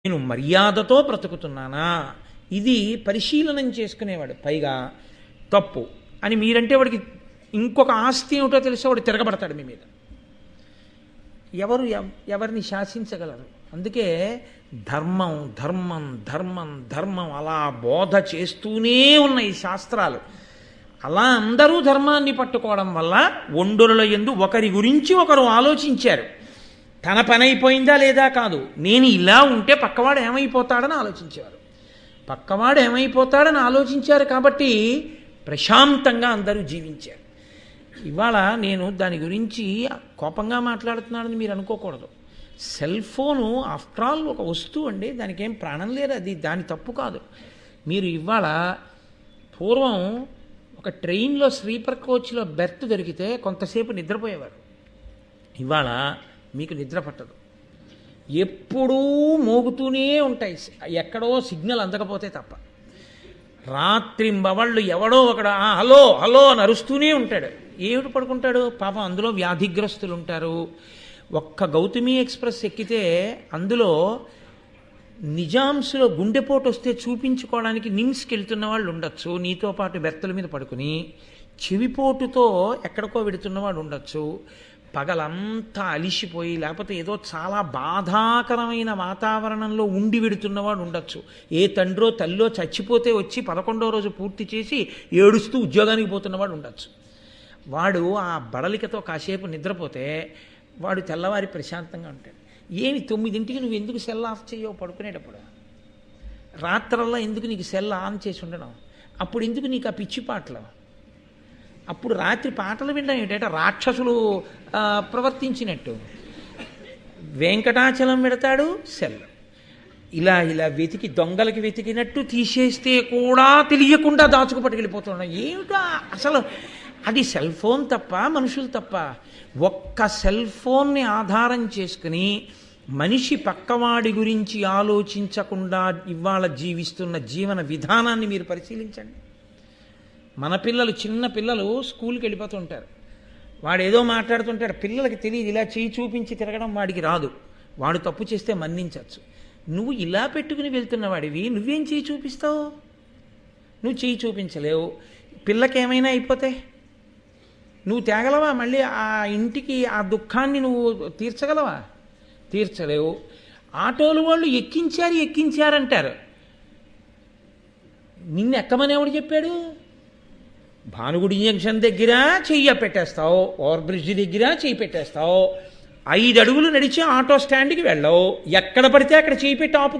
నేను మర్యాదతో బ్రతుకుతున్నానా, ఇది పరిశీలనం చేసుకునేవాడు. పైగా తప్పు అని మీరంటే వాడికి ఇంకొక ఆస్తి ఏమిటో తెలిసే వాడు తిరగబడతాడు మీ మీద. ఎవరిని శాసించగలరు? అందుకే ధర్మం ధర్మం ధర్మం ధర్మం అలా బోధ చేస్తూనే ఉన్న ఈ శాస్త్రాలు. అలా అందరూ ధర్మాన్ని పట్టుకోవడం వల్ల ఒండరుల యందు ఒకరి గురించి ఒకరు ఆలోచించారు. తన పని అయిపోయిందా లేదా కాదు, నేను ఇలా ఉంటే పక్కవాడు ఏమైపోతాడని ఆలోచించేవారు. పక్కవాడు ఏమైపోతాడని ఆలోచించారు కాబట్టి ప్రశాంతంగా అందరూ జీవించారు. ఇవాళ నేను దాని గురించి కోపంగా మాట్లాడుతున్నానని మీరు అనుకోకూడదు. సెల్ ఫోను ఆఫ్టర్ ఆల్ ఒక వస్తువు అండి, దానికి ఏం ప్రాణం లేదు. అది దాని తప్పు కాదు. మీరు ఇవాళ పూర్వం ఒక ట్రైన్లో స్లీపర్ కోచ్లో బెర్త్ దొరికితే కొంతసేపు నిద్రపోయేవారు. ఇవాళ మీకు నిద్ర పట్టదు, ఎప్పుడూ మోగుతూనే ఉంటాయి, ఎక్కడో సిగ్నల్ అందకపోతే తప్ప. రాత్రింబవళ్ళు ఎవడో ఒకడు హలో హలో అని అరుస్తూనే ఉంటాడు. ఏమిటి పడుకుంటాడు పాపం? అందులో వ్యాధిగ్రస్తులు ఉంటారు. ఒక్క గౌతమి ఎక్స్ప్రెస్ ఎక్కితే అందులో నిజాంస్లో గుండెపోటు వస్తే చూపించుకోవడానికి నిమ్స్కి వెళ్తున్న వాళ్ళు ఉండొచ్చు, నీతో పాటు బెర్తల మీద పడుకుని. చెవిపోటుతో ఎక్కడికో వెడుతున్నవాడు ఉండొచ్చు. పగలంతా అలిసిపోయి లేకపోతే ఏదో చాలా బాధాకరమైన వాతావరణంలో ఉండి వెడుతున్నవాడు ఉండొచ్చు. ఏ తండ్రో తల్లో చచ్చిపోతే వచ్చి 11వ రోజు పూర్తి చేసి ఏడుస్తూ ఉద్యోగానికి పోతున్నవాడు ఉండొచ్చు. వాడు ఆ బడలికతో కాసేపు నిద్రపోతే వాడు తెల్లవారి ప్రశాంతంగా ఉంటాడు. ఏమి 9ంటికి నువ్వు ఎందుకు సెల్ ఆఫ్ చేయవు పడుకునేటప్పుడు? రాత్రల్లా ఎందుకు నీకు సెల్ ఆన్ చేసి ఉండడం? అప్పుడు ఎందుకు నీకు ఆ పిచ్చి పాటలు? అప్పుడు రాత్రి పాటలు వినడం ఏంటంటే రాక్షసులు ప్రవర్తించినట్టు. వెంకటాచలం పెడతాడు సెల్, ఇలా ఇలా వెతికి దొంగలకి వెతికినట్టు తీసేస్తే కూడా తెలియకుండా దాచుకు పట్టుకెళ్ళిపోతున్నాడు. ఏమిటా అసలు? అది సెల్ ఫోన్ తప్ప మనుషులు తప్ప? ఒక్క సెల్ ఫోన్ని ఆధారం చేసుకుని మనిషి పక్కవాడి గురించి ఆలోచించకుండా ఇవాళ జీవిస్తున్న జీవన విధానాన్ని మీరు పరిశీలించండి. మన పిల్లలు, చిన్న పిల్లలు స్కూల్కి వెళ్ళిపోతుంటారు. వాడు ఏదో మాట్లాడుతుంటాడు, పిల్లలకి తెలియదు. ఇలా చేయి చూపించి తిరగడం వాడికి రాదు. వాడు తప్పు చేస్తే మన్నించవచ్చు. నువ్వు ఇలా పెట్టుకుని వెళ్తున్న వాడివి నువ్వేం చేయి చూపిస్తావు? నువ్వు చేయి చూపించలేవు. పిల్లకేమైనా అయిపోతే నువ్వు తేగలవా? మళ్ళీ ఆ ఇంటికి ఆ దుఃఖాన్ని నువ్వు తీర్చగలవా? తీర్చలేవు. ఆటోలు వాళ్ళు ఎక్కించారంటారు. నిన్ను ఎక్కమని ఎవడు చెప్పాడు? భానుగుడి జంక్షన్ దగ్గర చెయ్యి పెట్టేస్తావు, ఓవర్ బ్రిడ్జ్ దగ్గర చెయ్యి పెట్టేస్తావు, 5 అడుగులు నడిచి ఆటో స్టాండ్కి వెళ్ళవు, ఎక్కడ పడితే అక్కడ చెయ్యి పెట్టి ఆపు.